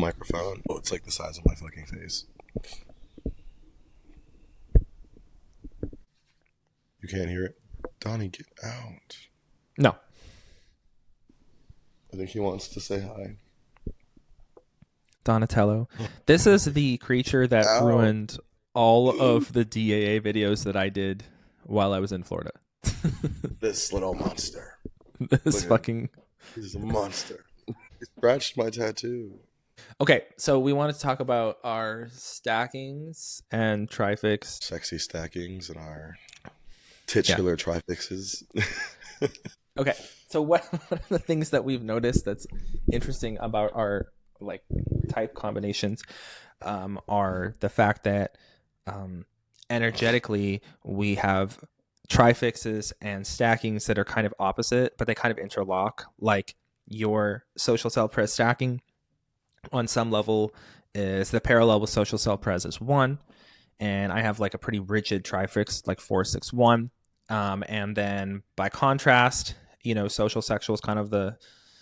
microphone. Oh, it's like the size of my fucking face. You can't hear it? Donnie, get out. No. I think he wants to say hi. Donatello. This is the creature that Ow. ruined all of the DAA videos that I did while I was in Florida. This little monster. This fucking... He's a monster. He scratched my tattoo. Okay, so we want to talk about our stackings and trifix. Sexy stackings and our titular trifixes. Okay, so what are the things that we've noticed that's interesting about our like type combinations are the fact that energetically we have trifixes and stackings that are kind of opposite, but they kind of interlock. Like your social self-pres stacking on some level is the parallel with social self-pres is 1, and I have like a pretty rigid trifix like 4-6-1, and then by contrast, you know, social sexual is kind of the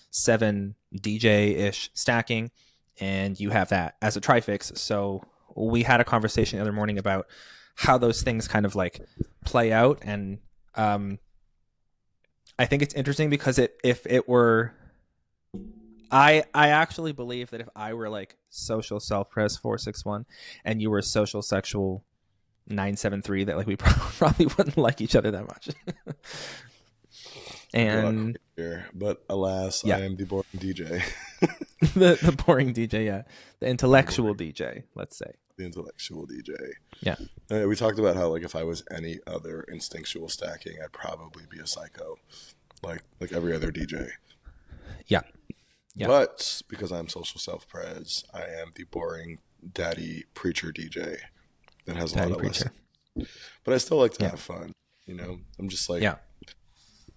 7 DJ-ish stacking, and you have that as a trifix. So we had a conversation the other morning about how those things kind of like play out, and I think it's interesting because if it were, I actually believe that if I were like social self-pres 4-6-1 and you were social sexual 9-7-3, that like we probably wouldn't like each other that much. And but alas, I am the boring DJ. the boring DJ, yeah, the intellectual DJ, let's say. The intellectual DJ. Yeah. We talked about how like if I was any other instinctual stacking, I'd probably be a psycho, like every other DJ. Yeah. Yeah. But because I'm social self-pres, I am the boring daddy preacher DJ that has a lot of lessons. But I still like to have fun. You know, I'm just like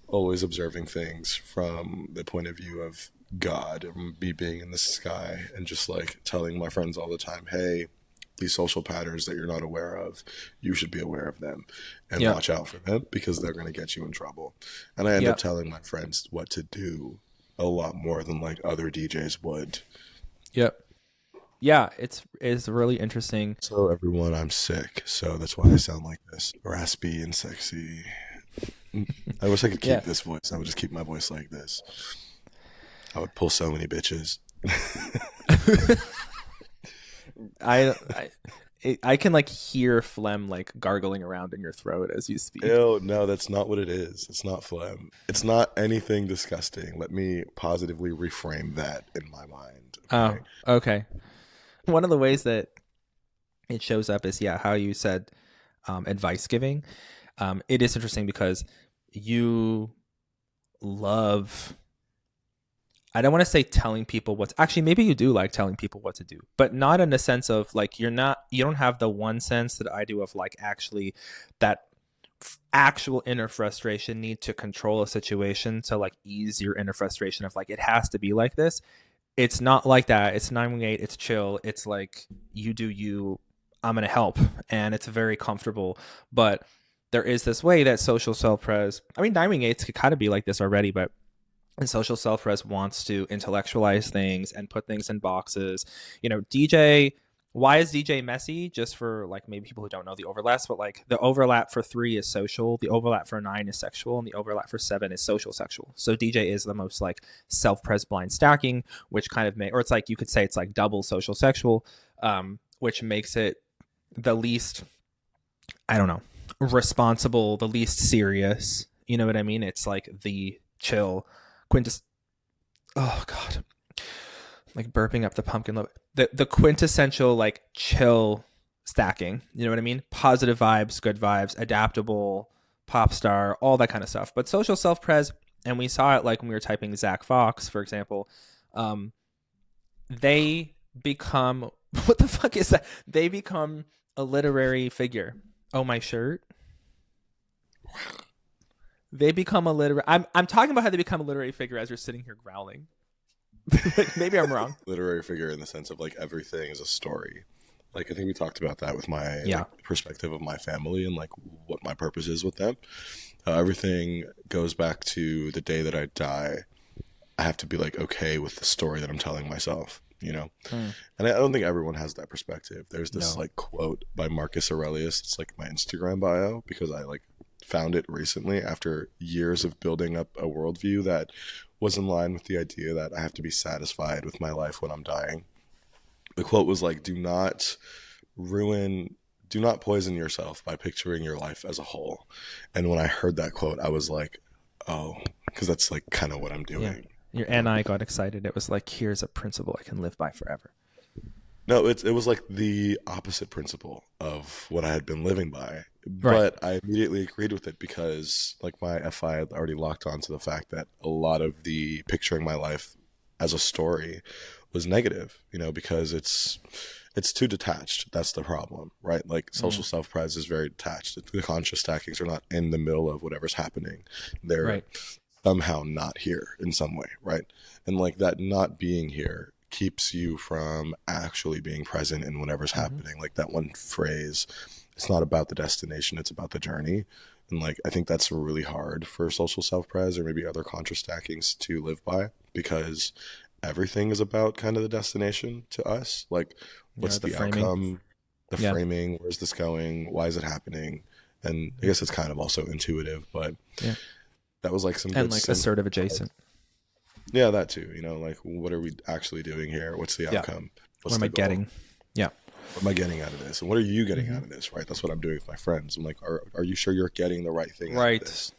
always observing things from the point of view of God and me being in the sky, and just like telling my friends all the time, hey, these social patterns that you're not aware of, you should be aware of them and watch out for them because they're going to get you in trouble. And I end up telling my friends what to do a lot more than like other DJs would. Yep. Yeah, it's really interesting. So everyone, I'm sick, so that's why I sound like this, raspy and sexy. I wish I could keep this voice. I would just keep my voice like this. I would pull so many bitches. I can like hear phlegm like gargling around in your throat as you speak. Ew, no, that's not what it is. It's not phlegm. It's not anything disgusting. Let me positively reframe that in my mind. Okay? Oh, okay. One of the ways that it shows up is how you said advice giving. It is interesting because you love, I don't want to say telling people what to, actually maybe you do like telling people what to do, but not in the sense of like you don't have the one sense that I do of like actually that actual inner frustration need to control a situation to like ease your inner frustration of like it has to be like this. It's not like that. It's 918. It's chill. It's like you do you. I'm gonna help, and it's very comfortable. But there is this way that social self-pres. I mean, 918 could kind of be like this already, but and social self-pres wants to intellectualize things and put things in boxes. You know, DJ. Why is DJ messy? Just for like maybe people who don't know the overlaps, but like the overlap for 3 is social, the overlap for 9 is sexual, and the overlap for 7 is social sexual. So DJ is the most like self-pres blind stacking, which kind of or it's like you could say it's like double social sexual, which makes it the least, I don't know, responsible, the least serious. You know what I mean? It's like the chill oh god. Like burping up the pumpkin, the quintessential like chill stacking, you know what I mean? Positive vibes, good vibes, adaptable, pop star, all that kind of stuff. But social self-pres, and we saw it like when we were typing Zach Fox, for example, they become, what the fuck is that? They become a literary figure. Oh, my shirt. They become a literary. I'm talking about how they become a literary figure as you're sitting here growling. Like, maybe I'm wrong. Literary figure in the sense of like everything is a story. Like I think we talked about that with my like, perspective of my family and like what my purpose is with them. Everything goes back to the day that I die. I have to be like okay with the story that I'm telling myself. you know? And I don't think everyone has that perspective. There's this like quote by Marcus Aurelius. It's like my Instagram bio, because I like found it recently after years of building up a worldview that was in line with the idea that I have to be satisfied with my life when I'm dying. The quote was like, do not poison yourself by picturing your life as a whole. And when I heard that quote, I was like, oh, because that's like kind of what I'm doing. Yeah. And I got excited. It was like, here's a principle I can live by forever. No, it was like the opposite principle of what I had been living by. But I immediately agreed with it because like my FI had already locked on to the fact that a lot of the picturing my life as a story was negative, you know, because it's too detached. That's the problem, right? Like social self-pres is very detached. The conscious stackings are not in the middle of whatever's happening. They're somehow not here in some way, right? And like that not being here keeps you from actually being present in whatever's happening. Like that one phrase, it's not about the destination, it's about the journey. And like I think that's really hard for social self-pres or maybe other conscious stackings to live by, because everything is about kind of the destination to us. Like what's the outcome, the framing, where's this going, why is it happening? And I guess it's kind of also intuitive, but that was like some good, and like assertive adjacent. Yeah, that too. You know, like what are we actually doing here? What's the outcome? What's what am I getting? Yeah. What am I getting out of this? And what are you getting out of this? Right. That's what I'm doing with my friends. I'm like, are you sure you're getting the right thing out of this?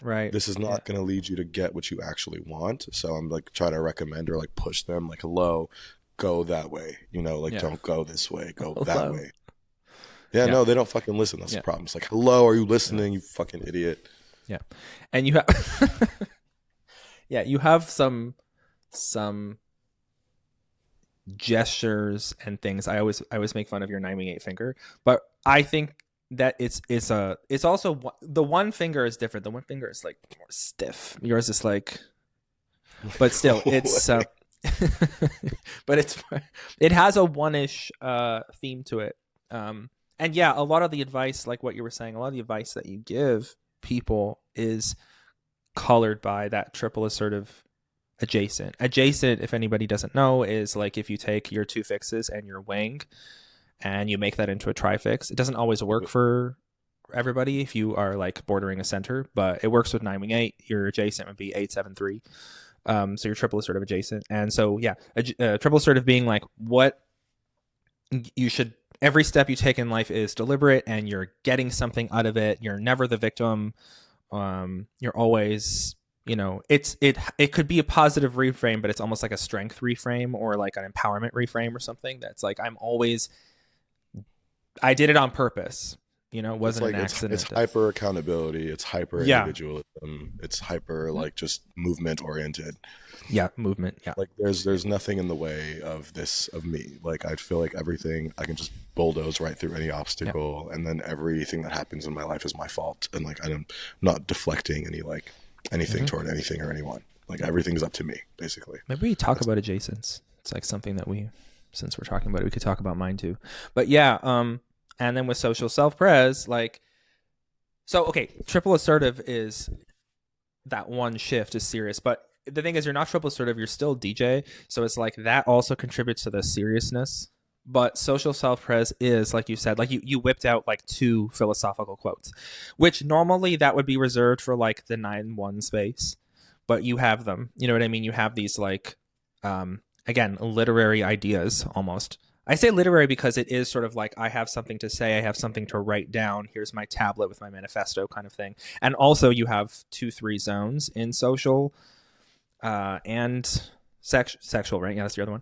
Right. This is not going to lead you to get what you actually want. So I'm like trying to recommend or like push them like, hello, go that way. You know, like don't go this way, go that way. Yeah, no, they don't fucking listen. That's the problem. It's like, hello, are you listening, you fucking idiot? Yeah. And you have you have some gestures and things. I always make fun of your 9-8 finger, but I think that it's also the one finger is different. The one finger is like more stiff. Yours is like, but still it's but it has a one-ish theme to it. And yeah, a lot of the advice, like what you were saying, a lot of the advice that you give people is colored by that triple assertive adjacent. Adjacent, if anybody doesn't know, is like if you take your two fixes and your wing and you make that into a trifix. It doesn't always work for everybody if you are like bordering a center, but it works with 9-8. Your adjacent would be 8-7-3. So your triple assertive adjacent. And so triple assertive being like what you should, every step you take in life is deliberate and you're getting something out of it. You're never the victim. You're always, you know, it could be a positive reframe, but it's almost like a strength reframe or like an empowerment reframe or something. That's like, I did it on purpose. You know, it wasn't like an accident. It's hyper accountability. It's hyper individualism. It's hyper like just movement oriented. Yeah, movement. Yeah, like there's nothing in the way of me. Like I feel like everything I can just bulldoze right through any obstacle, and then everything that happens in my life is my fault. And like I'm not deflecting anything toward anything or anyone. Like everything is up to me, basically. Maybe we talk about adjacents. It's like something that since we're talking about it, we could talk about mine too. But yeah, and then with social self-pres, like, so, okay, triple assertive is that one shift is serious. But the thing is, you're not triple assertive, you're still DJ. So it's like that also contributes to the seriousness. But social self-pres is, like you said, like you whipped out like 2 philosophical quotes, which normally that would be reserved for like the 9-1 space. But you have them. You know what I mean? You have these like, again, literary ideas almost. I say literary because it is sort of like I have something to say, I have something to write down. Here's my tablet with my manifesto kind of thing. And also you have 2-3 zones in social and sexual, right? Yeah, that's the other one.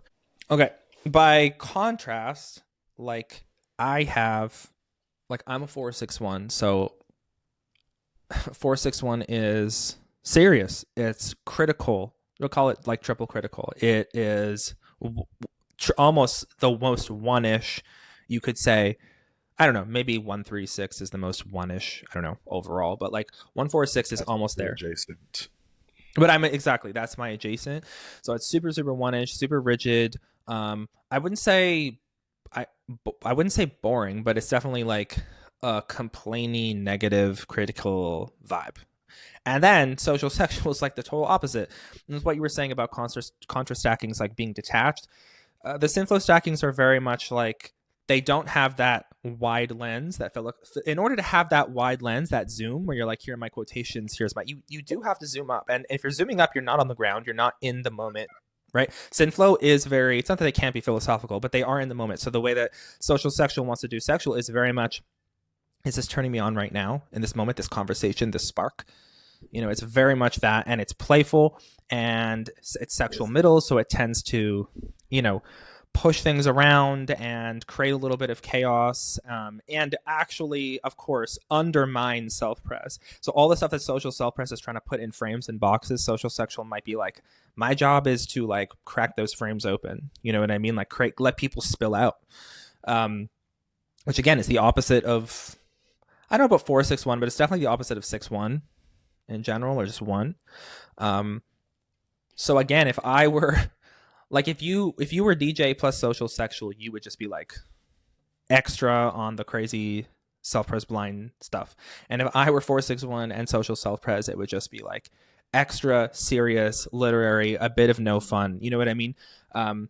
Okay. By contrast, like I have, like I'm a 4-6-1. So 4-6-1 is serious. It's critical. We'll call it like triple critical. It is almost the most one-ish, you could say. I don't know, maybe 1-3-6 is the most one-ish, I don't know, overall, but like 1-4-6 is almost there. Adjacent. But that's my adjacent. So it's super, super one-ish, super rigid. I wouldn't say boring, but it's definitely like a complaining, negative, critical vibe. And then social sexual is like the total opposite. And that's what you were saying about contra stacking is like being detached. the synflow stackings are very much like, they don't have that wide lens that in order to have that wide lens, that zoom where you're like, here are my quotations, here's my, you do have to zoom up. And if you're zooming up, you're not on the ground, you're not in the moment, right? Synflow is very, it's not that they can't be philosophical, but they are in the moment. So the way that social sexual wants to do sexual is very much, is this turning me on right now in this moment, this conversation, this spark? You know, it's very much that, and it's playful and it's sexual middle. So it tends to, you know, push things around and create a little bit of chaos, and actually, of course, undermine self-pres. So all the stuff that social self-pres is trying to put in frames and boxes, social sexual might be like, my job is to like crack those frames open. You know what I mean? Like let people spill out. Which again is the opposite of, I don't know about 4-6-1, but it's definitely the opposite of 6-1 in general, or just 1. So again, if I were like, if you were DJ plus social sexual, you would just be like extra on the crazy self-pres blind stuff. And if I were 4-6-1 and social self-pres, it would just be like extra serious, literary, a bit of no fun. You know what I mean? I'm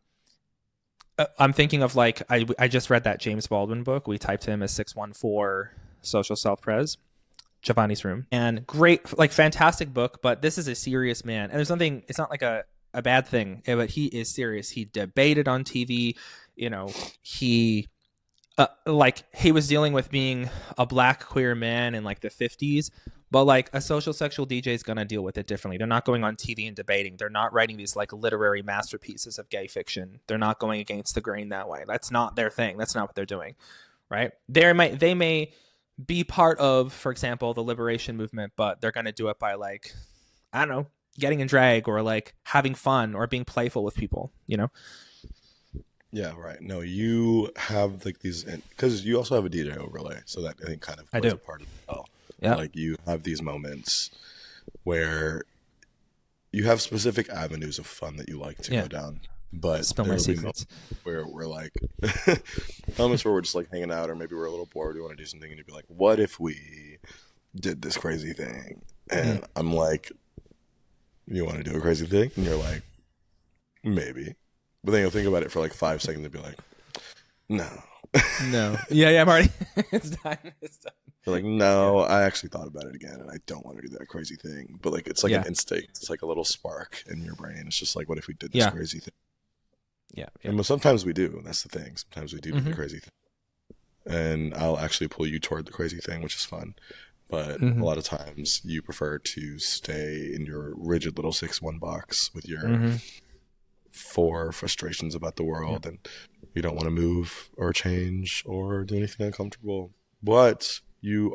thinking of like, I just read that James Baldwin book. We typed him as 614 social self-pres, Giovanni's Room, and great, like fantastic book. But this is a serious man, and there's something, it's not like a bad thing, but he is serious. He debated on TV, you know, he like he was dealing with being a black queer man in like the 50s, but like a social sexual DJ is going to deal with it differently. They're not going on TV and debating. They're not writing these like literary masterpieces of gay fiction. They're not going against the grain that way. That's not their thing. That's not what they're doing, right? They may be part of, for example, the liberation movement, but they're going to do it by like, I don't know, getting in drag, or like having fun, or being playful with people, you know? Yeah, right. No, you have like these, because you also have a DJ overlay, so that I think kind of plays a part of it as well. Yeah. Like you have these moments where you have specific avenues of fun that you like to go down, but spill my secrets. Where we're like moments where we're just like hanging out, or maybe we're a little bored, we want to do something, and you'd be like, what if we did this crazy thing? And I'm like, you want to do a crazy thing? And you're like, maybe. But then you'll think about it for like 5 seconds and be like, no. Yeah, I'm already, it's done. You're like, no, I actually thought about it again, and I don't want to do that crazy thing. But like, it's like an instinct. It's like a little spark in your brain. It's just like, what if we did this crazy thing? Yeah. And sometimes we do. That's the thing. Sometimes we do the crazy thing. And I'll actually pull you toward the crazy thing, which is fun. But a lot of times you prefer to stay in your rigid little 6-1 box with your 4 frustrations about the world, and you don't want to move or change or do anything uncomfortable. But you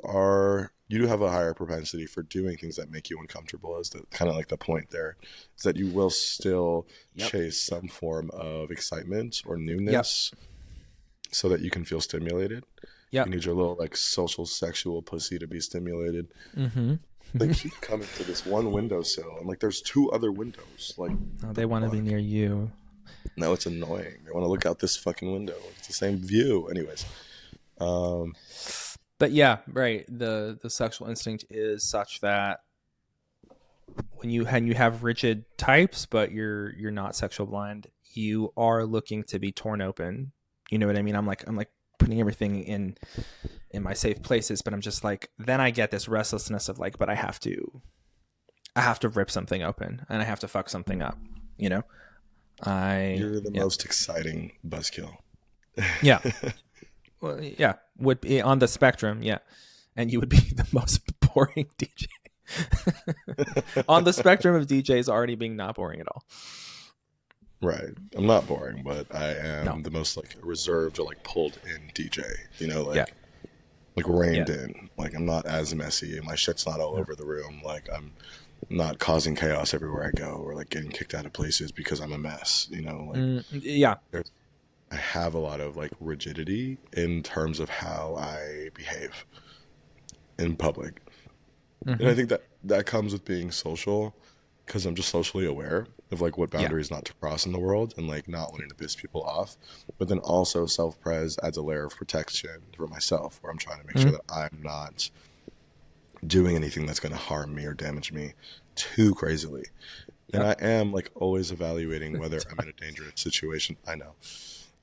do have a higher propensity for doing things that make you uncomfortable, is the kind of like the point there, is that you will still chase some form of excitement or newness so that you can feel stimulated. You need your little like social sexual pussy to be stimulated. They keep coming to this one windowsill, and like there's 2 other windows. Like, they want to be near you. No, it's annoying. They want to look out this fucking window. It's the same view. Anyways. But yeah, right. The sexual instinct is such that when you have rigid types, but you're not sexual blind, you are looking to be torn open. You know what I mean? I'm like putting everything in my safe places, but I'm just like, then I get this restlessness of like, but I have to rip something open, and I have to fuck something up, you know? You're the most exciting buzzkill. Yeah. Well, yeah, would be on the spectrum, yeah. And you would be the most boring DJ. On the spectrum of DJs already being not boring at all. Right. I'm not boring, but I am the most like reserved or like pulled in DJ, you know, like reined in. Like I'm not as messy. My shit's not all over the room. Like I'm not causing chaos everywhere I go, or like getting kicked out of places because I'm a mess, you know, like I have a lot of like rigidity in terms of how I behave in public. And I think that comes with being social, because I'm just socially aware of like what boundaries not to cross in the world, and like not wanting to piss people off. But then also self-pres adds a layer of protection for myself, where I'm trying to make sure that I'm not doing anything that's going to harm me or damage me too crazily. And I am like always evaluating whether I'm in a dangerous situation. I know.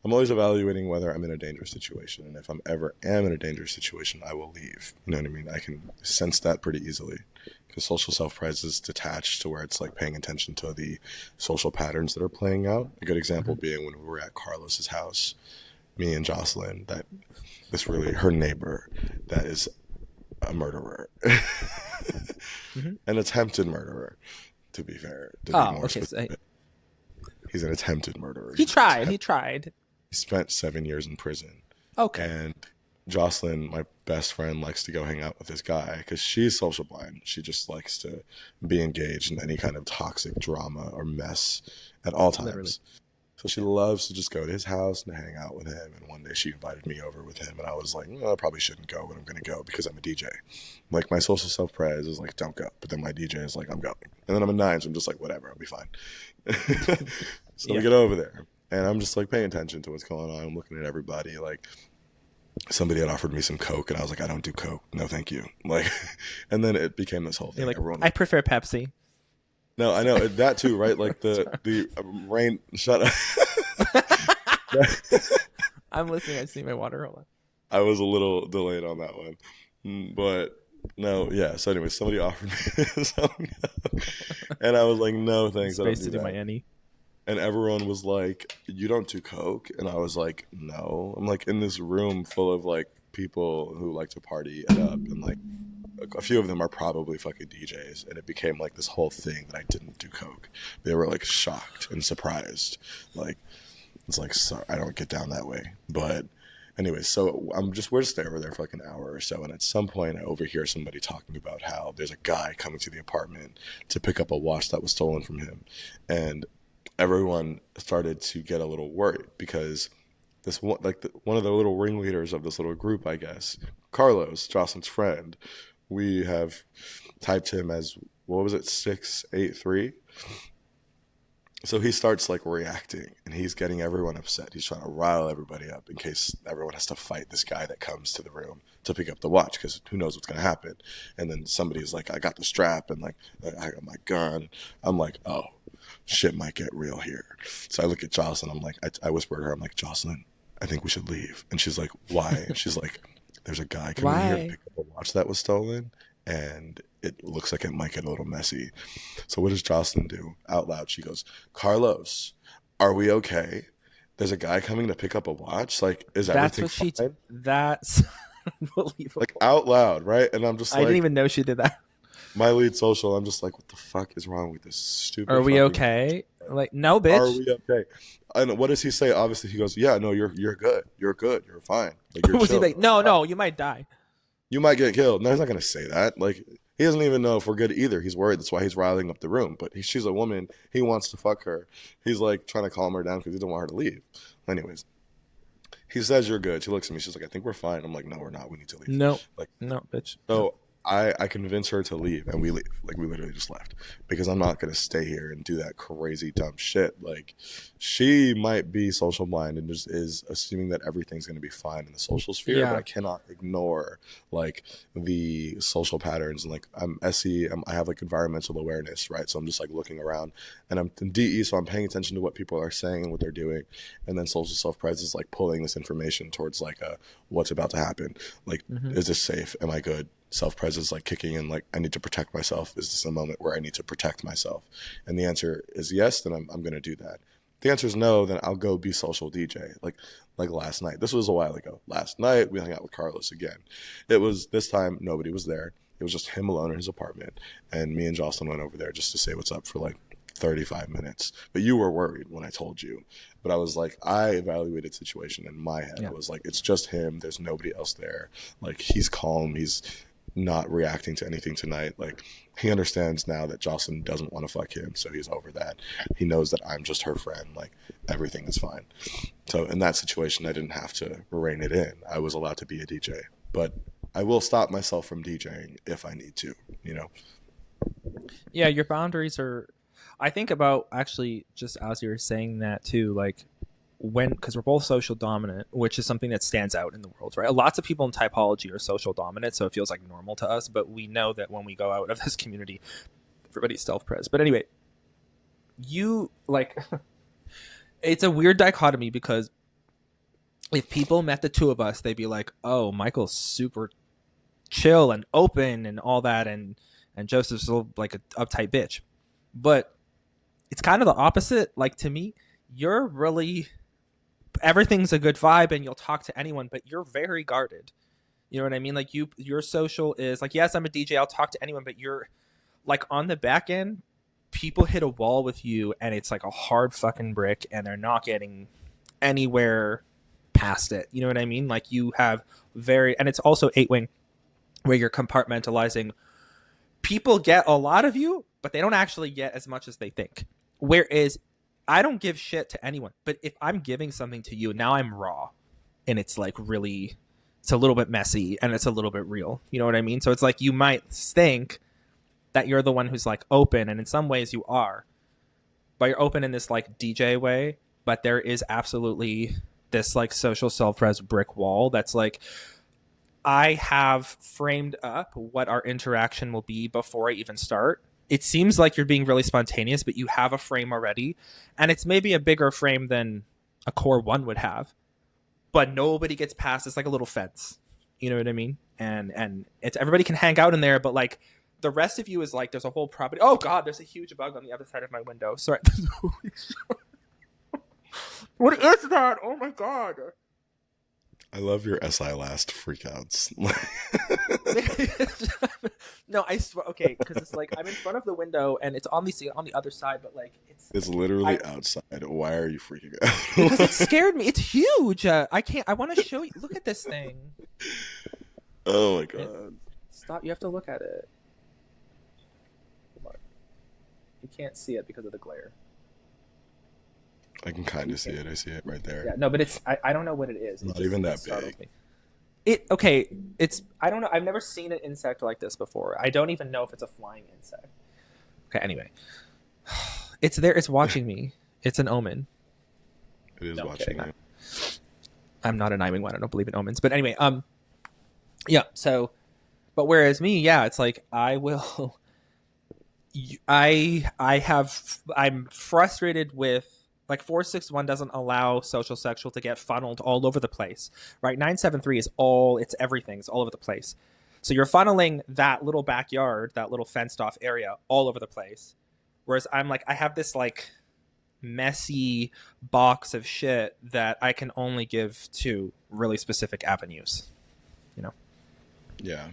I'm always evaluating whether I'm in a dangerous situation. And if I'm ever am in a dangerous situation, I will leave. You know what I mean? I can sense that pretty easily. Because social self-pres is detached to where it's like paying attention to the social patterns that are playing out. A good example being when we were at Carlos's house, me and Jocelyn, her neighbor, that is a murderer. An attempted murderer, to be fair. To be more specific. He's an attempted murderer. He tried. He spent 7 years in prison. Okay. And Jocelyn, my best friend, likes to go hang out with this guy because she's social blind. She just likes to be engaged in any kind of toxic drama or mess at all times. Literally. So she loves to just go to his house and hang out with him. And one day she invited me over with him. And I was like, I probably shouldn't go, but I'm going to go because I'm a DJ. Like, my social self-pres is like, don't go. But then my DJ is like, I'm going. And then I'm a 9, so I'm just like, whatever, I'll be fine. So we get over there. And I'm just like paying attention to what's going on. I'm looking at everybody. Like, somebody had offered me some Coke, and I was like, I don't do Coke. No, thank you. Like, and then it became this whole thing. Like, I prefer Pepsi. No, I know that too, right? Like the rain. Shut up. I'm listening. I see my water. Hold on. I was a little delayed on that one, but no, yeah. So anyway, somebody offered me some, and I was like, no, thanks. Space to do my Ennie. And everyone was like, you don't do Coke? And I was like, no. I'm like in this room full of like people who like to party it up, and like a few of them are probably fucking DJs. And it became like this whole thing that I didn't do Coke. They were like shocked and surprised. Like, it's like, sorry, I don't get down that way. But anyway, so we're just there over there for like an hour or so. And at some point I overhear somebody talking about how there's a guy coming to the apartment to pick up a watch that was stolen from him. And everyone started to get a little worried because this one, like one of the little ringleaders of this little group, I guess, Carlos, Jocelyn's friend, we have typed him as, what was it, 683? So he starts like reacting, and he's getting everyone upset. He's trying to rile everybody up in case everyone has to fight this guy that comes to the room to pick up the watch, because who knows what's going to happen. And then somebody's like, I got the strap, and like, I got my gun. I'm like, oh, shit might get real here. So I look at Jocelyn. I'm like, I whispered to her, I'm like, Jocelyn, I think we should leave. And she's like, why? And she's like, there's a guy coming here to pick up a watch that was stolen, and it looks like it might get a little messy. So what does Jocelyn do? Out loud, she goes, Carlos, are we okay? There's a guy coming to pick up a watch. Like, is everything fine? That's unbelievable. Like, out loud, right? And I'm just like, I didn't even know she did that. My lead social, I'm just like, what the fuck is wrong with this stupid? Are we okay? Like, no, bitch. Are we okay? And what does he say? Obviously, he goes, yeah, no, you're good. You're good. You're fine. Like, you're Was chill. he like, no, you might die. You might get killed. No, he's not going to say that. Like, he doesn't even know if we're good either. He's worried. That's why he's riling up the room. But she's a woman. He wants to fuck her. He's like trying to calm her down because he doesn't want her to leave. Anyways, he says you're good. She looks at me. She's like, I think we're fine. I'm like, no, we're not. We need to leave. No, like, no, bitch. So I convince her to leave, and we leave. Like, we literally just left because I'm not going to stay here and do that crazy dumb shit. Like, she might be social blind and just is assuming that everything's going to be fine in the social sphere, but I cannot ignore like the social patterns. And like, I'm SE, I have like environmental awareness, right? So I'm just like looking around, and I'm in DE, so I'm paying attention to what people are saying and what they're doing. And then social self-pres is like pulling this information towards like what's about to happen. Like, is this safe? Am I good? Self-pres is like kicking in, like, I need to protect myself. Is this a moment where I need to protect myself? And the answer is yes, then I'm going to do that. If the answer is no, then I'll go be social DJ. Like last night. This was a while ago. Last night, we hung out with Carlos again. It was, this time, nobody was there. It was just him alone in his apartment. And me and Jocelyn went over there just to say what's up for like 35 minutes. But you were worried when I told you. But I was like, I evaluated the situation in my head. I was like, it's just him. There's nobody else there. Like, he's calm. He's not reacting to anything tonight. Like, he understands now that Jocelyn doesn't want to fuck him, so he's over that. He knows that I'm just her friend. Like, everything is fine. So in that situation, I didn't have to rein it in. I was allowed to be a DJ, but I will stop myself from DJing if I need to, you know? Yeah, your boundaries are, I think about, actually, just as you were saying that too, like, because we're both social dominant, which is something that stands out in the world, right? Lots of people in typology are social dominant, so it feels like normal to us, but we know that when we go out of this community, everybody's self-pres. But anyway, you like it's a weird dichotomy because if people met the two of us, they'd be like, oh, Michael's super chill and open and all that, and Joseph's like an uptight bitch. But it's kind of the opposite. Like, to me, you're really, everything's a good vibe and you'll talk to anyone, but you're very guarded. You know what I mean? Like, your social is like, yes, I'm a DJ, I'll talk to anyone, but you're like, on the back end, people hit a wall with you and it's like a hard fucking brick and they're not getting anywhere past it. You know what I mean? Like, you have and it's also 8-wing, where you're compartmentalizing. People get a lot of you, but they don't actually get as much as they think. Whereas I don't give shit to anyone, but if I'm giving something to you, now I'm raw, and it's like really, it's a little bit messy and it's a little bit real. You know what I mean? So it's like, you might think that you're the one who's like open, and in some ways you are, but you're open in this like DJ way, but there is absolutely this like social self-pres brick wall that's like, I have framed up what our interaction will be before I even start. It seems like you're being really spontaneous, but you have a frame already, and it's maybe a bigger frame than a core 1 would have, but nobody gets past. It's like a little fence. You know what I mean? And it's, everybody can hang out in there, but like the rest of you is like, there's a whole property. Oh God, there's a huge bug on the other side of my window. Sorry. What is that? Oh my God. I love your SI last freakouts. No, I swear. Okay, because it's like, I'm in front of the window and it's on the other side, but like it's literally outside. Why are you freaking out? Because it scared me. It's huge. I can't. I want to show you. Look at this thing. Oh my God! Stop! You have to look at it. You can't see it because of the glare. I can kind of see it. I see it right there. Yeah, no, but it's, I don't know what it is. Not even that big. It's, I don't know. I've never seen an insect like this before. I don't even know if it's a flying insect. Okay, anyway. It's there. It's watching me. It's an omen. It is watching you. I'm not an I-wing one. I don't believe in omens. But anyway, yeah, so, but whereas me, yeah, it's like, I'm frustrated with, like, 461 doesn't allow social sexual to get funneled all over the place, right? 973 is it's everything. It's all over the place. So you're funneling that little backyard, that little fenced off area all over the place. Whereas I'm like, I have this like messy box of shit that I can only give to really specific avenues, you know? Yeah.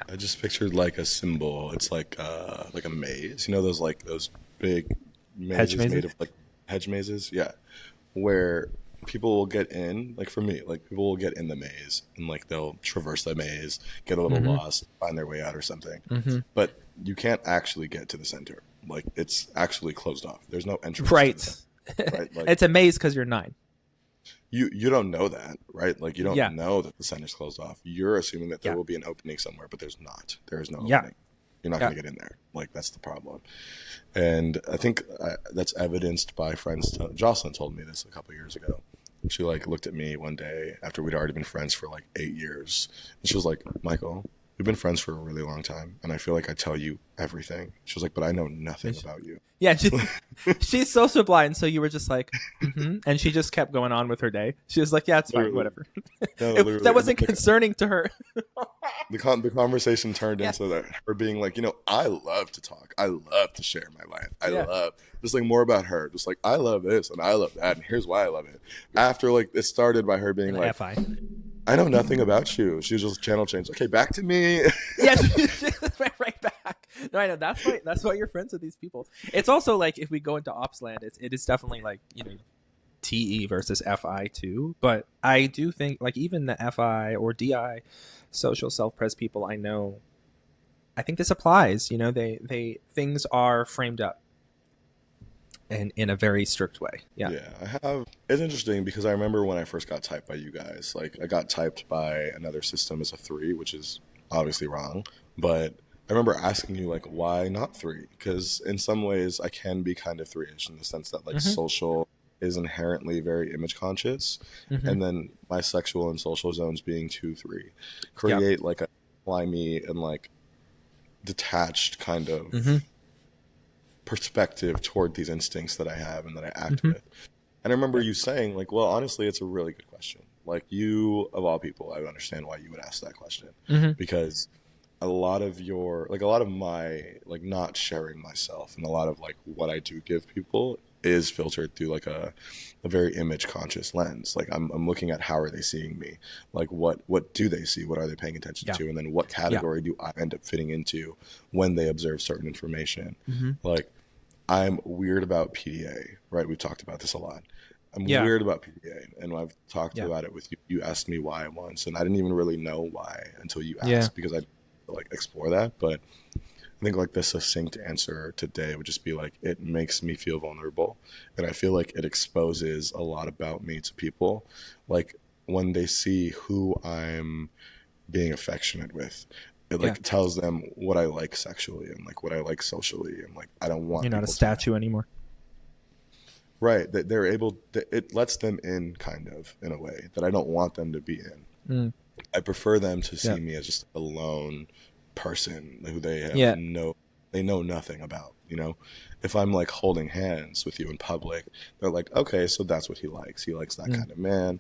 I just pictured like a symbol. It's like a maze. You know those big mazes made of like hedge mazes? Yeah. Where people will get in, like for me, like people will get in the maze and like they'll traverse the maze, get a little lost, find their way out or something. But you can't actually get to the center. Like it's actually closed off. There's no entrance. Right. Right? Like, it's a maze because you're 9. You don't know that, right? Like you don't know that the center's closed off. You're assuming that there will be an opening somewhere, but there's not. There is no opening. You're not going to get in there. Like that's the problem. And I think that's evidenced by friends. Jocelyn told me this a couple years ago. She like looked at me one day after we'd already been friends for like 8 years, and she was like, "Michael, we've been friends for a really long time, and I feel like I tell you everything." She was like, "But I know nothing about you." Yeah, she's social blind, so you were just like, and she just kept going on with her day. She was like, "Yeah, it's fine, whatever." No, that wasn't concerning to her. The conversation turned into that, her being like, I love to talk. I love to share my life. I love just like more about her. Just like, I love this and I love that, and here's why I love it. After like it started by her being like, I know nothing about you. She was just channel changed. Okay, back to me. Yeah, she right back. No, I know that's why you're friends with these people. It's also like if we go into ops land, it is definitely like TE versus FI too. But I do think like even the FI or DI social self-pres people I know, I think this applies. They things are framed up in a very strict way. Yeah. It's interesting because I remember when I first got typed by you guys, like I got typed by another system as a 3, which is obviously wrong. But I remember asking you like, why not 3? Because in some ways I can be kind of 3-ish in the sense that like social is inherently very image conscious. And then my sexual and social zones being 2-3 create like a slimy and like detached kind of perspective toward these instincts that I have and that I act with. And I remember you saying, like, well, honestly, it's a really good question. Like, you, of all people, I understand why you would ask that question. Because a lot of my, like, not sharing myself and a lot of, like, what I do give people is filtered through, like, a very image conscious lens. Like, I'm looking at how are they seeing me? Like, what do they see? What are they paying attention to? And then what category do I end up fitting into when they observe certain information? Like, I'm weird about PDA, right? We've talked about this a lot. I'm weird about PDA, and I've talked about it with you. You asked me why once, and I didn't even really know why until you asked, because I like explore that. But I think like the succinct answer today would just be like, it makes me feel vulnerable, and I feel like it exposes a lot about me to people. Like when they see who I'm being affectionate with, it like tells them what I like sexually and like what I like socially, and like I don't want you're not a statue anymore. Right, that they're able, that it lets them in kind of in a way that I don't want them to be in. I prefer them to see me as just a lone person who they have they know nothing about, you know? If I'm like holding hands with you in public, they're like, okay, so that's what he likes. He likes that kind of man.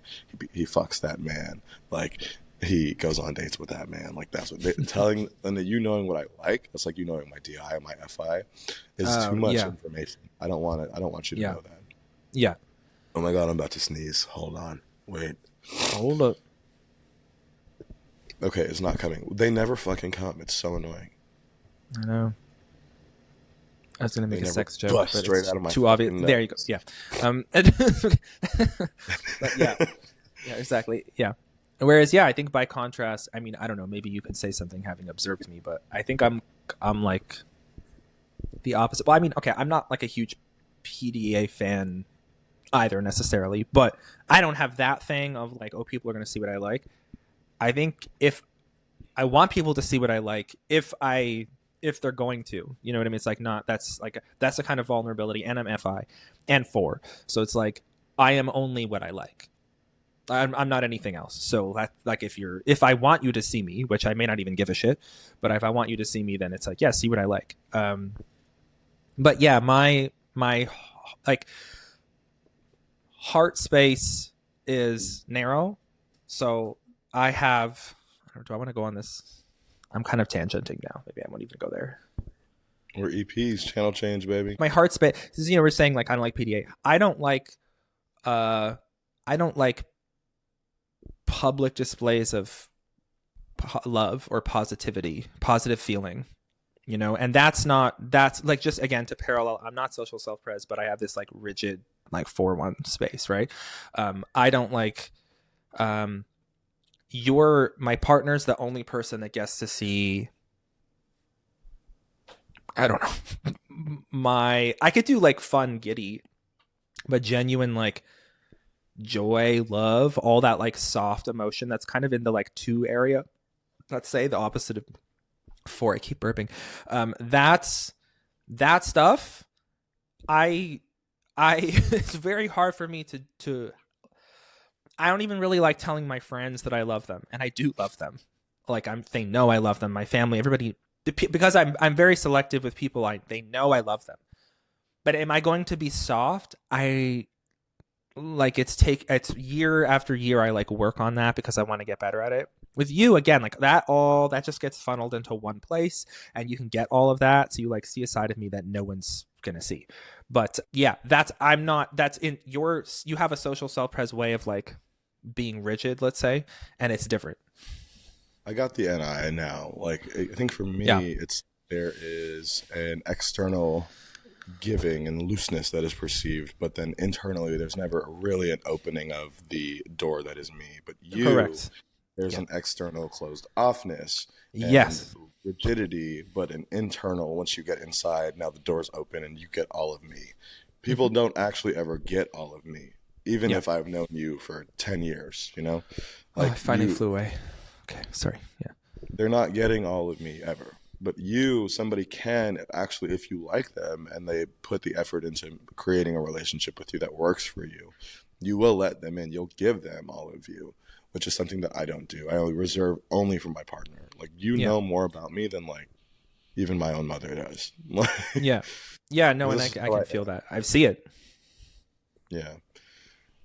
He fucks that man. Like he goes on dates with that man. Like that's what they telling, and that you knowing what I like, it's like you knowing my DI and my FI is too much information. I don't want it. I don't want you to know that. Yeah. Oh my God, I'm about to sneeze. Hold on. Wait. Hold up. Okay, it's not coming. They never fucking come. It's so annoying. I know. I was going to make a sex joke, but straight it's out of my too obvious. nose. There you go. Yeah. But yeah. Yeah, exactly. Yeah. Whereas, I think by contrast, I mean, I don't know, maybe you could say something having observed me, but I think I'm like the opposite. Well, I mean, okay, I'm not like a huge PDA fan either necessarily, but I don't have that thing of like, oh, people are going to see what I like. I think if I want people to see what I like, if they're going to, you know what I mean? It's like that's a kind of vulnerability, and I'm FI and 4. So it's like, I am only what I like. I'm not anything else. So that, like, if I want you to see me, which I may not even give a shit, but if I want you to see me, then it's like, see what I like. But yeah, my like heart space is narrow. So I have, do I want to go on this? I'm kind of tangenting now. Maybe I won't even go there. We're EPs, channel change, baby. My heart space, we're saying like, I don't like PDA. I don't like public displays of love or positivity, positive feeling, you know, and that's like, just again, to parallel, I'm not social self-pres, but I have this like rigid, like 4-1 space, right? I don't like, my partner's the only person that gets to see, I don't know, I could do like fun, giddy, but genuine, like joy, love, all that like soft emotion that's kind of in the like 2 area, let's say, the opposite of 4. I keep burping. That stuff, I it's very hard for me to I don't even really like telling my friends that I love them, and I do love them. Like they know I love them, my family, everybody, because I'm very selective with people. They know I love them. But am I going to be soft? It's year after year I like work on that because I want to get better at it. With you, again, like that just gets funneled into one place, and you can get all of that, so you like see a side of me that no one's gonna see. But yeah, you have a social self-pres way of like being rigid, let's say, and it's different. I got the NI now. Like, I think for me, there is an external giving and looseness that is perceived, but then internally there's never really an opening of the door that is me. But correct. There's an external closed offness and rigidity, but an internal, once you get inside, now the door's open and you get all of me. People don't actually ever get all of me, even if I've known you for 10 years, you know? Like, I finally flew away. Okay, sorry. Yeah. They're not getting all of me ever. But somebody can actually, if you like them and they put the effort into creating a relationship with you that works for you, you will let them in. You'll give them all of you, which is something that I don't do. I only reserve only for my partner. Like, you know more about me than like Even my own mother does. Yeah. Yeah, no, and I can feel that. I see it. Yeah.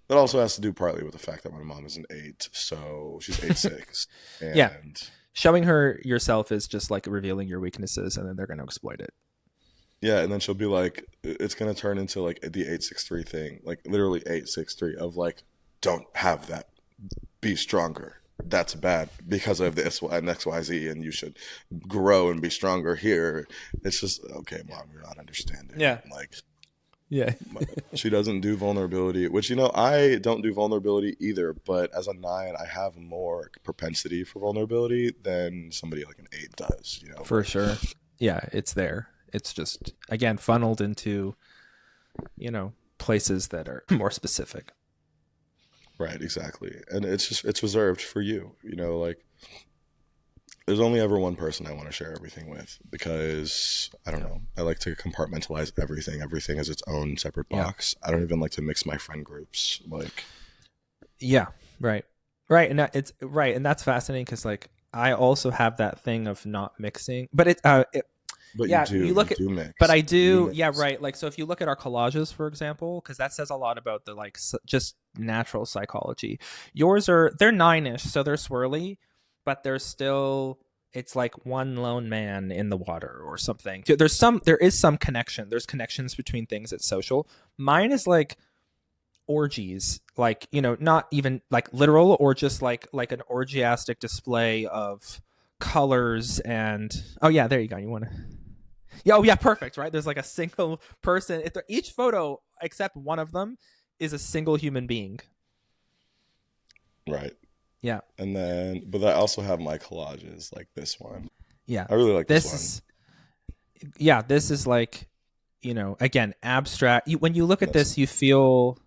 That also has to do partly with the fact that my mom is an 8, so she's 8'6". And yeah. Showing her yourself is just like revealing your weaknesses, and then they're going to exploit it. Yeah, and then she'll be like, it's going to turn into like the 863 thing, like literally 863 of like, don't have that. Be stronger. That's bad because of this and XYZ, and you should grow and be stronger here. It's just, okay, Mom, you're not understanding. Yeah. Like, yeah. She doesn't do vulnerability, which, you know, I don't do vulnerability either, but as a 9, I have more propensity for vulnerability than somebody like an 8 does, you know. For sure. Yeah, it's there. It's just, again, funneled into, you know, places that are more specific. Right, exactly. And it's reserved for you, you know, like there's only ever one person I want to share everything with because, I don't know, I like to compartmentalize everything. Everything is its own separate box. I don't even like to mix my friend groups. Like, yeah, right. Right. And it's right. And that's fascinating because, like, I also have that thing of not mixing, but but yeah, you do mix. But I do. Yeah, right. Like, so if you look at our collages, for example, because that says a lot about the, like, just natural psychology. Yours they're 9-ish, so they're swirly, but there's still, it's like one lone man in the water or something. There is some connection. There's connections between things that's social. Mine is like orgies, like, you know, not even like literal, or just like an orgiastic display of colors and, oh yeah, there you go. You want to, yeah, oh yeah, perfect, right? There's like a single person. Each photo, except one of them, is a single human being. Right. Yeah. And then, but I also have my collages, like this one. Yeah. I really like this one. Yeah, this is like, you know, again, abstract. When you look at this, you feel,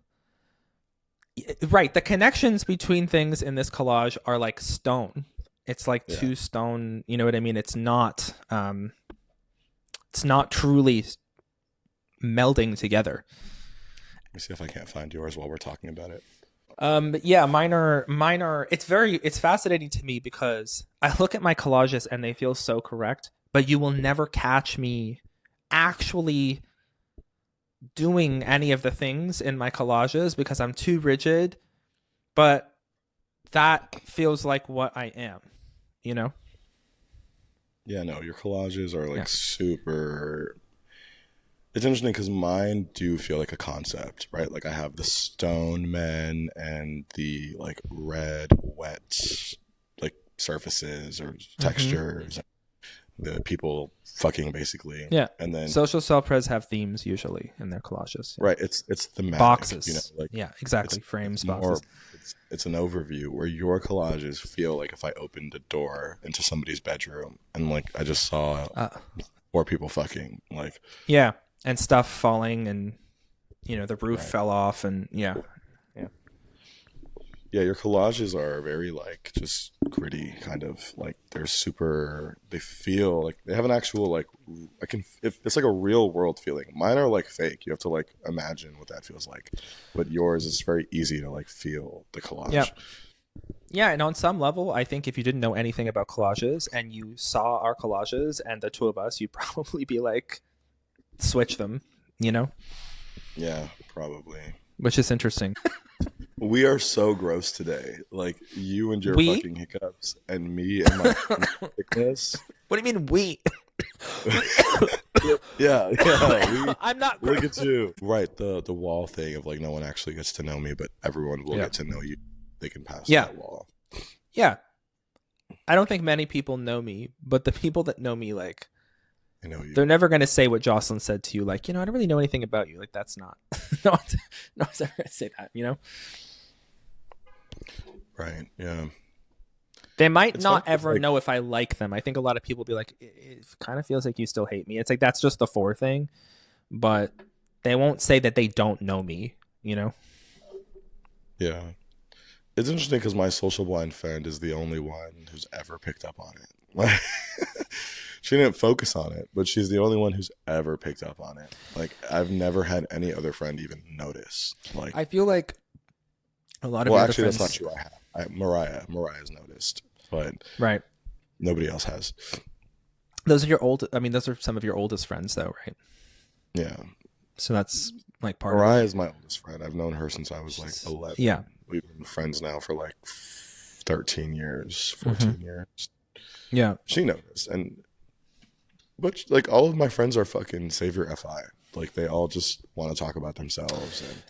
right, the connections between things in this collage are like stone. It's like two stone, you know what I mean? It's not truly melding together. Let me see if I can't find yours while we're talking about it. Yeah, mine are, it's fascinating to me because I look at my collages and they feel so correct, but you will never catch me actually doing any of the things in my collages because I'm too rigid, but that feels like what I am, you know? Yeah, no, your collages are like super. It's interesting because mine do feel like a concept, right? Like I have the stone men and the like red, wet, like surfaces or textures, the people fucking basically. Yeah. And then social self-pres have themes usually in their collages. Right. It's thematic, boxes. You know, like, yeah, exactly. Frames, boxes. It's an overview where your collages feel like if I opened a door into somebody's bedroom and like I just saw 4 people fucking, like. Yeah. And stuff falling, and you know the roof fell off, and yeah. Your collages are very like just gritty, kind of like they feel like they have an actual like it's like a real world feeling. Mine are like fake. You have to like imagine what that feels like, but yours is very easy to like feel the collage. Yeah. Yeah, and on some level, I think if you didn't know anything about collages and you saw our collages and the two of us, you'd probably be like, switch them, you know? Yeah, probably. Which is interesting. We are so gross today. Like you and your fucking hiccups and me and my thickness. What do you mean we? Yeah. I'm not. Look at you. Right, the wall thing of like no one actually gets to know me, but everyone will get to know you. They can pass that wall. Yeah. I don't think many people know me, but the people that know me, like, I know you. They're never going to say what Jocelyn said to you, like, you know, I don't really know anything about you. Like, that's not. no one's ever going to say that, you know? Right, yeah. They might not ever know if I like them. I think a lot of people will be like, it kind of feels like you still hate me. It's like, that's just the 4 thing. But they won't say that they don't know me, you know? Yeah. It's interesting because my social blind friend is the only one who's ever picked up on it. She didn't focus on it, but she's the only one who's ever picked up on it. Like, I've never had any other friend even notice. Like, I feel like a lot of well, your actually, friends... that's not true. I have. Mariah's noticed, but right, nobody else has. Those are some of your oldest friends though, right? Yeah. So that's like part Mariah of it. is my oldest friend. I've known her since I was like 11. Yeah. We've been friends now for like 13 years, 14 years. Yeah. She noticed. But like all of my friends are fucking savior FI. Like they all just want to talk about themselves. And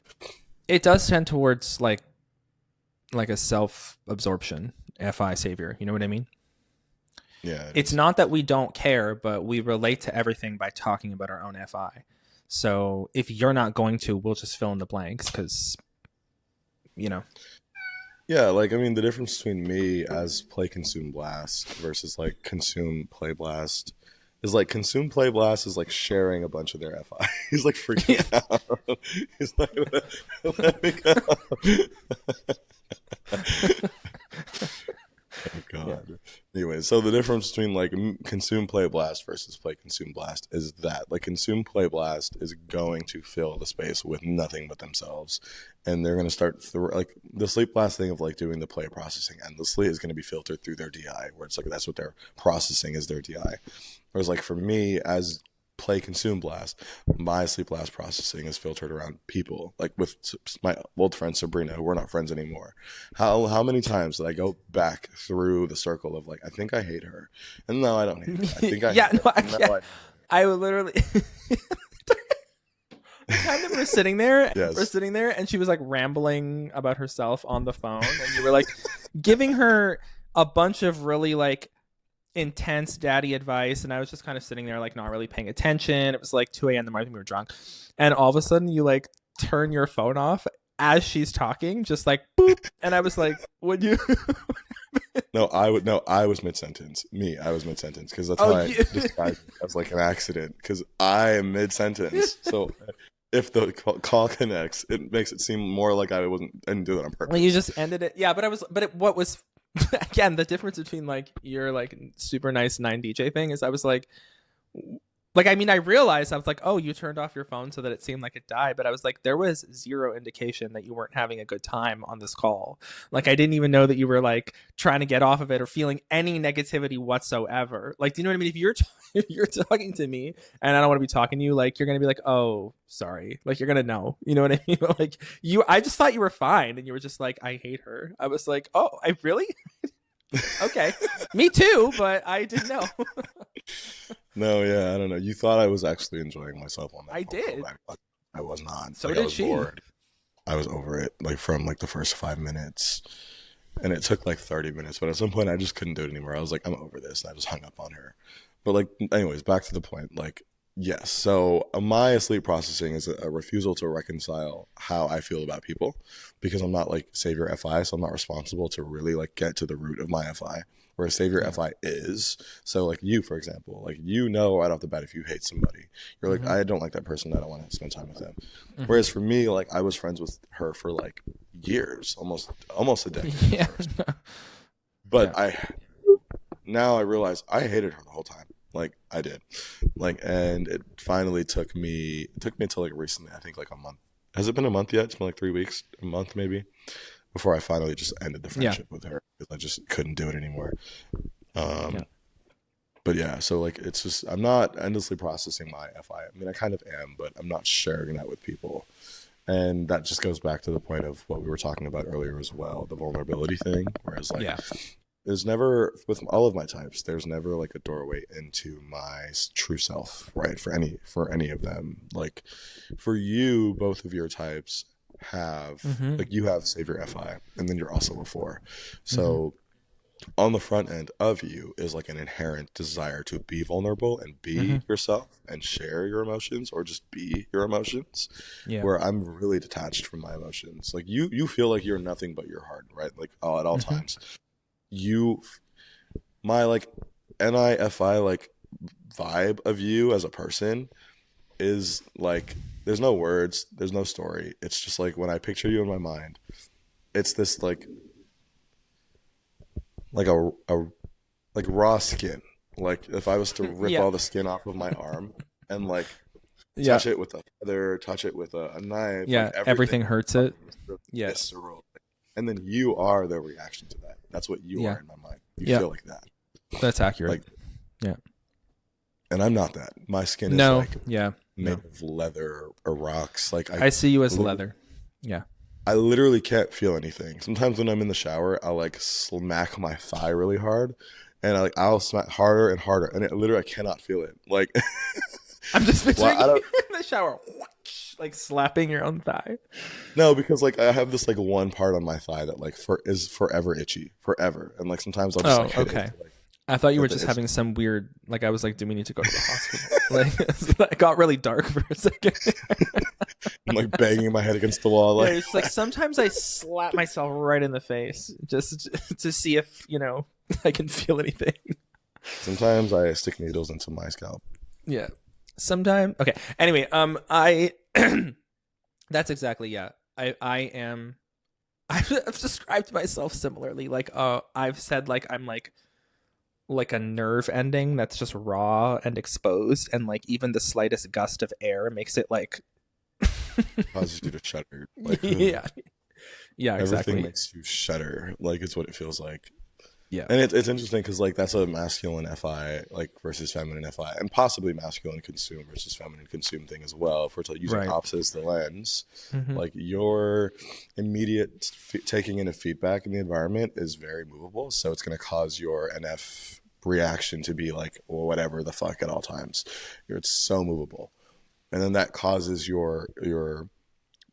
it does tend towards like a self-absorption FI savior. You know what I mean? Yeah. It's not that we don't care, but we relate to everything by talking about our own FI. So if you're not going to, we'll just fill in the blanks because, you know. Yeah, like I mean, the difference between me as play consume blast versus like consume play blast is like consume play blast is like sharing a bunch of their FI. He's like freaking out. He's like, let me go. Oh god. Yeah. Anyway, so the difference between like consume play blast versus play consume blast is that like consume play blast is going to fill the space with nothing but themselves, and they're going to start like the sleep blast thing of like doing the play processing endlessly is going to be filtered through their DI, where it's like that's what they're processing is their DI. Whereas like for me as play consume blast, my sleep blast processing is filtered around people, like with my old friend Sabrina, who we're not friends anymore. How many times did I go back through the circle of like, I think I hate her, and no, I don't hate her. I think I yeah, hate no, her. I would literally the time that we're sitting there, yes. And she was like rambling about herself on the phone, and you were like giving her a bunch of really like intense daddy advice, and I was just kind of sitting there like not really paying attention. It was like 2 a.m. in the morning, we were drunk, and all of a sudden you like turn your phone off as she's talking, just like boop, and I was like, would you I was mid-sentence. I was mid-sentence because that's how I described it as like an accident, because I am mid-sentence. So if the call connects, it makes it seem more like I didn't do it on purpose. Well, you just ended it. Yeah, what was again, the difference between like your like super nice 9 DJ thing is I was like I mean, I realized I was like, oh, you turned off your phone so that it seemed like it died, but I was like, there was zero indication that you weren't having a good time on this call. Like, I didn't even know that you were like trying to get off of it or feeling any negativity whatsoever. Like, do you know what I mean? If you're talking to me and I don't want to be talking to you, like you're gonna be like, oh, sorry, like you're gonna know, you know what I mean? But like I just thought you were fine, and you were just like, I hate her. I was like, oh, I really? Okay, me too, but I didn't know. No, yeah, I don't know. You thought I was actually enjoying myself on that. I did. I was not. So like, did I was she. Bored. I was over it, like from like the first 5 minutes, and it took like 30 minutes. But at some point, I just couldn't do it anymore. I was like, I'm over this, and I just hung up on her. But like, anyways, back to the point. Like, yes. So my sleep processing is a refusal to reconcile how I feel about people, because I'm not like savior FI, so I'm not responsible to really like get to the root of my FI. Whereas savior FI is. So like you, for example, like you know right off the bat if you hate somebody, you're like, I don't like that person, I don't want to spend time with them. Whereas for me, like I was friends with her for like years, almost a decade. Yeah. But now I realize I hated her the whole time. Like I did. Like, and it finally took me until like recently, I think like a month. Has it been a month yet? It's been like 3 weeks, a month maybe, before I finally just ended the friendship with her, because I just couldn't do it anymore. But yeah, so like it's just, I'm not endlessly processing my FI. I mean, I kind of am, but I'm not sharing that with people. And that just goes back to the point of what we were talking about earlier as well, the vulnerability thing. Whereas like there's never, with all of my types, there's never like a doorway into my true self, right? For any of them. Like for you, both of your types have like you have savior FI, and then you're also a 4. So on the front end of you is like an inherent desire to be vulnerable and be yourself and share your emotions, or just be your emotions. Where I'm really detached from my emotions. Like you feel like you're nothing but your heart, right? Like at all times. My like NIFI like vibe of you as a person is like, there's no words, there's no story. It's just like when I picture you in my mind, it's this like a like raw skin. Like if I was to rip all the skin off of my arm and like touch it with a feather, touch it with a knife. Yeah, like everything hurts it. Yes. And then you are the reaction to that. That's what you are in my mind. You feel like that. That's accurate. Like, And I'm not that. My skin is made of leather or rocks. Like I see you as leather. Yeah. I literally can't feel anything. Sometimes when I'm in the shower, I'll like smack my thigh really hard, and I'll smack harder and harder, and I cannot feel it. Like I'm just picturing you in the shower, like slapping your own thigh. No, because like I have this like one part on my thigh that like is forever itchy, forever, and like sometimes I'll just hit it. Like, I thought you were just having some weird, like I was like, do we need to go to the hospital? Like it got really dark for a second. I'm like banging my head against the wall. Like, it's like sometimes I slap myself right in the face just to see if, I can feel anything. Sometimes I stick needles into my scalp. Yeah. Sometimes. Okay. Anyway, that's exactly, I've described myself similarly. Like, I've said like, I'm like a nerve ending that's just raw and exposed, and like even the slightest gust of air makes it like causes you to shudder. Like, yeah everything exactly makes you shudder. Like it's what it feels like. Yeah. And it's interesting because like that's a masculine FI like versus feminine FI, and possibly masculine consume versus feminine consume thing as well. If we're using opposites the lens, like your immediate taking in of feedback in the environment is very movable, so it's going to cause your NF reaction to be like, well, whatever the fuck at all times. It's so movable, and then that causes your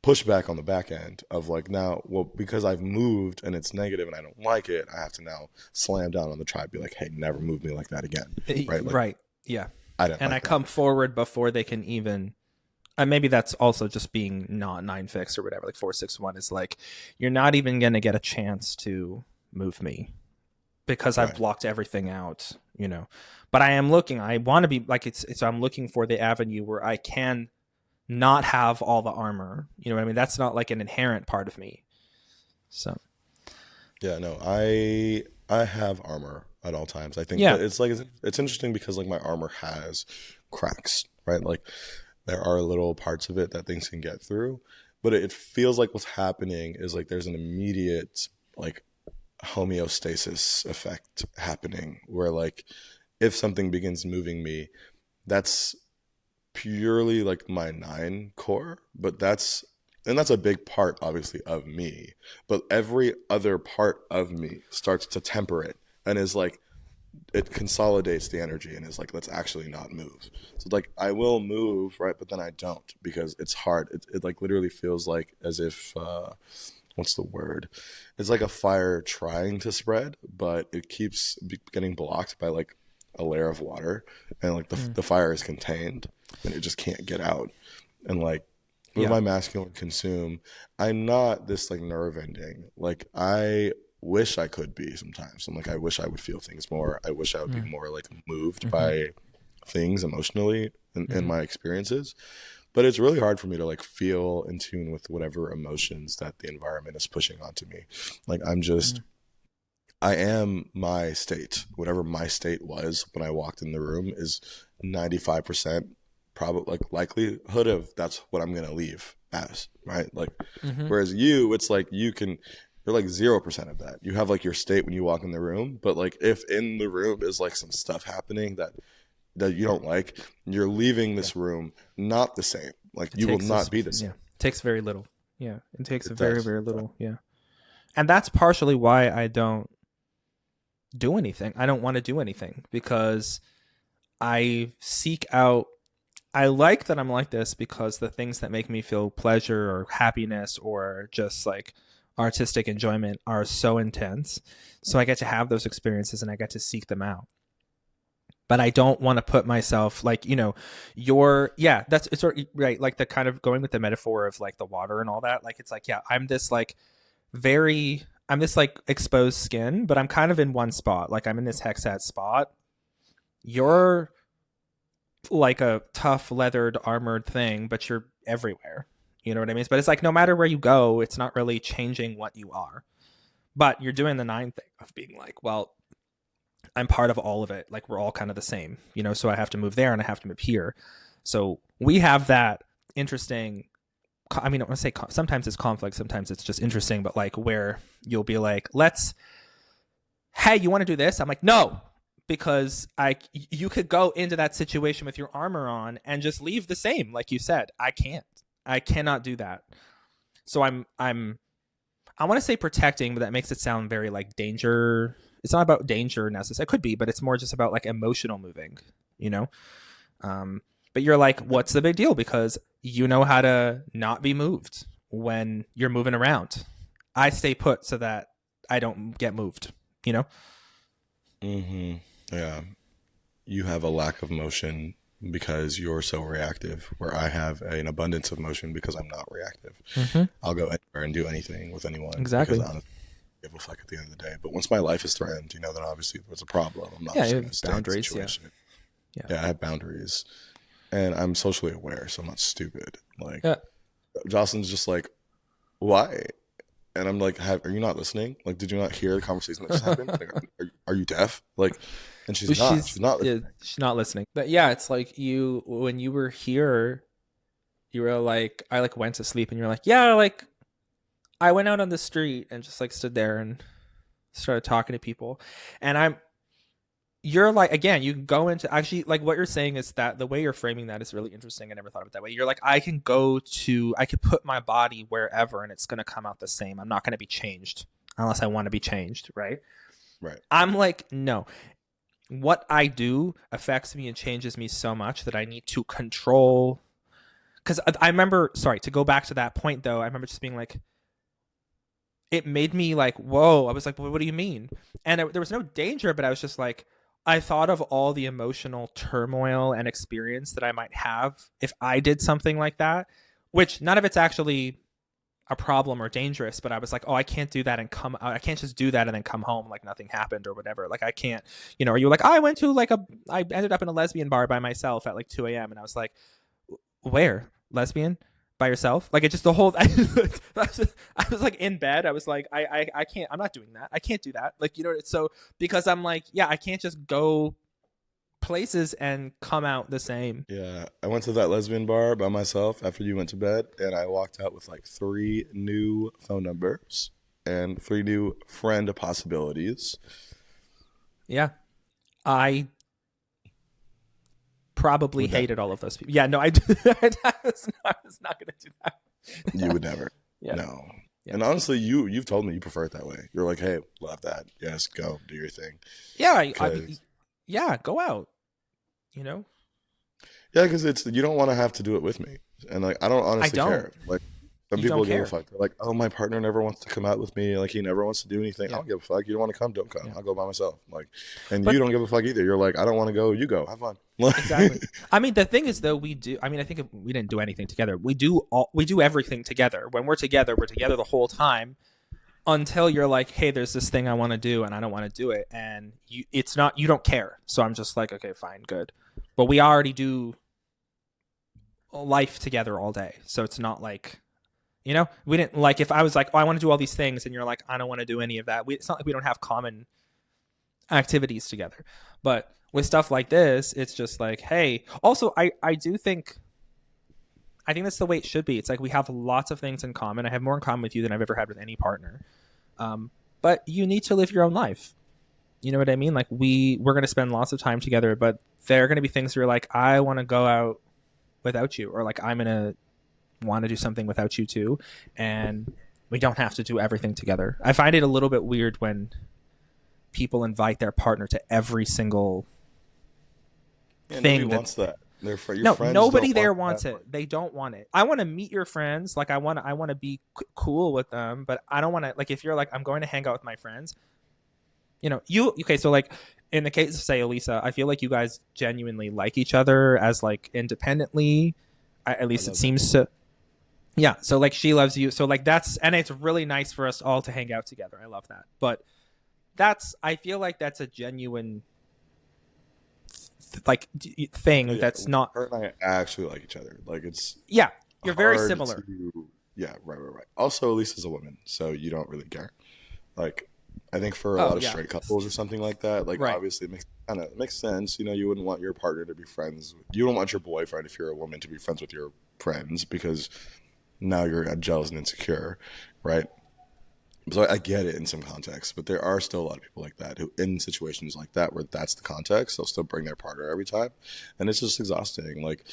pushback on the back end of like, now, well, because I've moved and it's negative and I don't like it, I have to now slam down on the tribe, be like, hey, never move me like that again. Right? Like, right. Yeah. I come forward before they can even, and maybe that's also just being not 9-fix or whatever, like 4-6-1 is like, you're not even going to get a chance to move me because I've blocked everything out, but I want to be like, I'm looking for the avenue where I can not have all the armor, you know what I mean? That's not like an inherent part of me. So yeah, no, I have armor at all times. I think but it's like it's interesting because like my armor has cracks, right? Like there are little parts of it that things can get through, but it feels like what's happening is like there's an immediate like homeostasis effect happening where like if something begins moving me, that's purely like my 9 core, but that's a big part obviously of me, but every other part of me starts to temper it and is like, it consolidates the energy and is like, let's actually not move. So like I will move, right, but then I don't because it's hard. It like literally feels like as if what's the word, it's like a fire trying to spread, but it keeps getting blocked by like a layer of water, and like the fire is contained and it just can't get out. And like with my masculine consume, I'm not this like nerve ending. Like I wish I could be sometimes. I'm like, I wish I would feel things more. I wish I would be more like moved by things emotionally in my experiences. But it's really hard for me to like feel in tune with whatever emotions that the environment is pushing onto me. Like I'm just I am my state. Whatever my state was when I walked in the room is 95% probably like likelihood of that's what I'm gonna leave as, right? Like whereas you, it's like you're like 0% of that. You have like your state when you walk in the room, but like if in the room is like some stuff happening that you don't like, you're leaving this room not the same. Like you will not be the same. Yeah. It takes very little. Yeah. It takes very, very little. Yeah. And that's partially why I don't do anything. I don't want to do anything because I like that I'm like this because the things that make me feel pleasure or happiness or just like artistic enjoyment are so intense. So I get to have those experiences and I get to seek them out. But I don't want to put myself like, it's right. Like the kind of going with the metaphor of like the water and all that. Like, it's like, I'm this like exposed skin, but I'm kind of in one spot. Like I'm in this hexad spot. You're like a tough leathered armored thing, but you're everywhere. You know what I mean? But it's like, no matter where you go, it's not really changing what you are, but you're doing the 9 thing of being like, well, I'm part of all of it. Like we're all kind of the same, so I have to move there and I have to move here. So we have that interesting, I mean, I want to say sometimes it's conflict, sometimes it's just interesting, but like where you'll be like, hey, you want to do this? I'm like, no, because you could go into that situation with your armor on and just leave the same, like you said. I cannot do that. So I want to say protecting, but that makes it sound very like danger. It's not about danger necessarily. It could be, but it's more just about like emotional moving, you know? But you're like, what's the big deal? Because you know how to not be moved when you're moving around. I stay put so that I don't get moved, you know? Mm-hmm. Yeah. You have a lack of motion because you're so reactive, where I have an abundance of motion because I'm not reactive. Mm-hmm. I'll go anywhere and do anything with anyone. Exactly. Because honestly, I give a fuck at the end of the day. But once my life is threatened, you know, then obviously there's a problem. I'm not just going to stay in the situation. Yeah, I have boundaries. And I'm socially aware, so I'm not stupid. Like, Jocelyn's just like, why? And I'm like, are you not listening? Like, did you not hear the conversation that just happened? Like, are you deaf? Like, and she's not listening. Yeah, she's not listening. But yeah, it's like when you were here, you were like, I like went to sleep, and you're like, yeah, like I went out on the street and just like stood there and started talking to people. And you're like, again, you can go into, actually, like what you're saying is that the way you're framing that is really interesting. I never thought of it that way. You're like, I could put my body wherever and it's going to come out the same. I'm not going to be changed unless I want to be changed. Right. I'm like, no, what I do affects me and changes me so much that I need to control. Because I remember, sorry, to go back to that point though, I remember just being like, it made me like, whoa. I was like, well, what do you mean? And there was no danger, but I was just like, I thought of all the emotional turmoil and experience that I might have if I did something like that, which none of it's actually a problem or dangerous, but I was like, oh, I can't do that and come out. I can't just do that and then come home like nothing happened or whatever. Like I can't, you know, or you were like, I went to I ended up in a lesbian bar by myself at like 2 a.m. And I was like, where? Lesbian? By yourself? Like it just the whole I was like in bed. I was like, I can't, I'm not doing that. I can't do that. Like, you know, so because I'm like, yeah, I can't just go places and come out the same. Yeah. I went to that lesbian bar by myself after you went to bed, and I walked out with like 3 new phone numbers and 3 new friend possibilities. Yeah. I probably hated all of those people. Yeah, no, I was not going to do that. You would never. Yeah. No. Yeah. And honestly, you've told me you prefer it that way. You're like, hey, love that. Yes, go do your thing. Yeah, yeah, go out. You know. Yeah, because you don't want to have to do it with me, and like I don't honestly care. Like some people give a fuck. They're like, oh, my partner never wants to come out with me. Like he never wants to do anything. Yeah. I don't give a fuck. You don't want to come, don't come. Yeah. I'll go by myself. Like, and you don't give a fuck either. You're like, I don't want to go. You go. Have fun. Exactly. I mean, the thing is, though, I think we didn't do anything together. We do everything together. When we're together the whole time until you're like, hey, there's this thing I want to do and I don't want to do it, and you don't care. So I'm just like, okay, fine, good. But we already do life together all day, so it's not like. You know, we didn't like if I was like, oh, I want to do all these things. And you're like, I don't want to do any of that. It's not like we don't have common activities together. But with stuff like this, it's just like, hey, also, I think that's the way it should be. It's like we have lots of things in common. I have more in common with you than I've ever had with any partner. But you need to live your own life. You know what I mean? Like we're going to spend lots of time together, but there are going to be things where you're like, I want to go out without you, or like I'm going to want to do something without you too, and we don't have to do everything together. I find it a little bit weird when people invite their partner to every single thing. Nobody wants that. Nobody there wants it. They don't want it. I want to meet your friends. Like I want to be cool with them, but I don't want to. Like if you're like, I'm going to hang out with my friends. You know, okay. So like in the case of say Elisa, I feel like you guys genuinely like each other as like independently. At least it seems so. Yeah, so like she loves you, so like and it's really nice for us all to hang out together. I love that, but I feel like that's a genuine thing. Yeah, that's not. Her and I actually like each other. Like it's you're very similar. Right. Also, Lisa's a woman, so you don't really care. Like I think for a lot of straight couples or something like that, like obviously it makes sense. You know, you wouldn't want your partner to be friends. You don't want your boyfriend, if you're a woman, to be friends with your friends because now you're jealous and insecure, right? So I get it in some contexts, but there are still a lot of people like that who, in situations like that, where that's the context, they'll still bring their partner every time. And it's just exhausting. Like,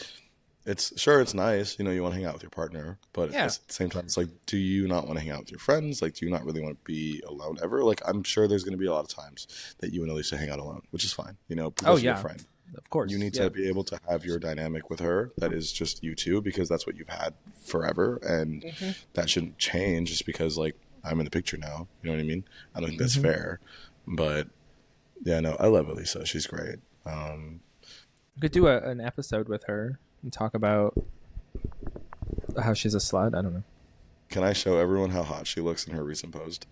it's sure, it's nice, you know, you want to hang out with your partner, but at the same time, it's like, do you not want to hang out with your friends? Like, do you not really want to be alone ever? Like, I'm sure there's going to be a lot of times that you and Elisa hang out alone, which is fine, you know, because you're a friend. Of course. You need to be able to have your dynamic with her that is just you two, because that's what you've had forever. And that shouldn't change just because, like, I'm in the picture now. You know what I mean? I don't think that's fair. But, yeah, no, I love Elisa. She's great. We could do an episode with her and talk about how she's a slut. I don't know. Can I show everyone how hot she looks in her recent post?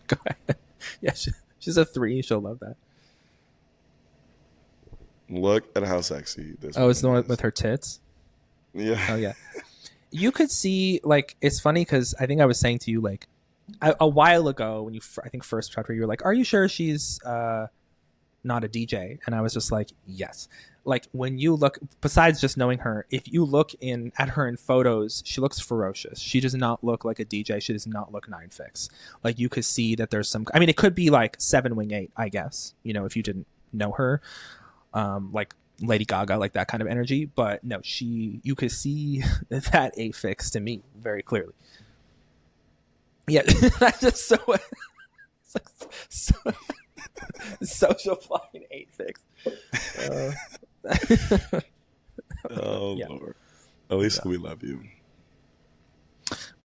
Go ahead. Yeah, she's a 3. She'll love that. Look at how sexy this. Oh, it's the one with her tits? Yeah. Oh, yeah. You could see, like, it's funny because I think I was saying to you, like, a while ago when you, I think first chapter, you were like, are you sure she's not a DJ? And I was just like, yes. Like, when you look, besides just knowing her, if you look at her in photos, she looks ferocious. She does not look like a DJ. She does not look 9-fix. Like, you could see that there's some, I mean, it could be like 7 Wing 8, I guess, you know, if you didn't know her. Like Lady Gaga, like that kind of energy. But no, you could see that 8-fix to me very clearly. Yeah, that's just so it's like so social fucking 8-fix. Oh, yeah. Lord. At least we love you.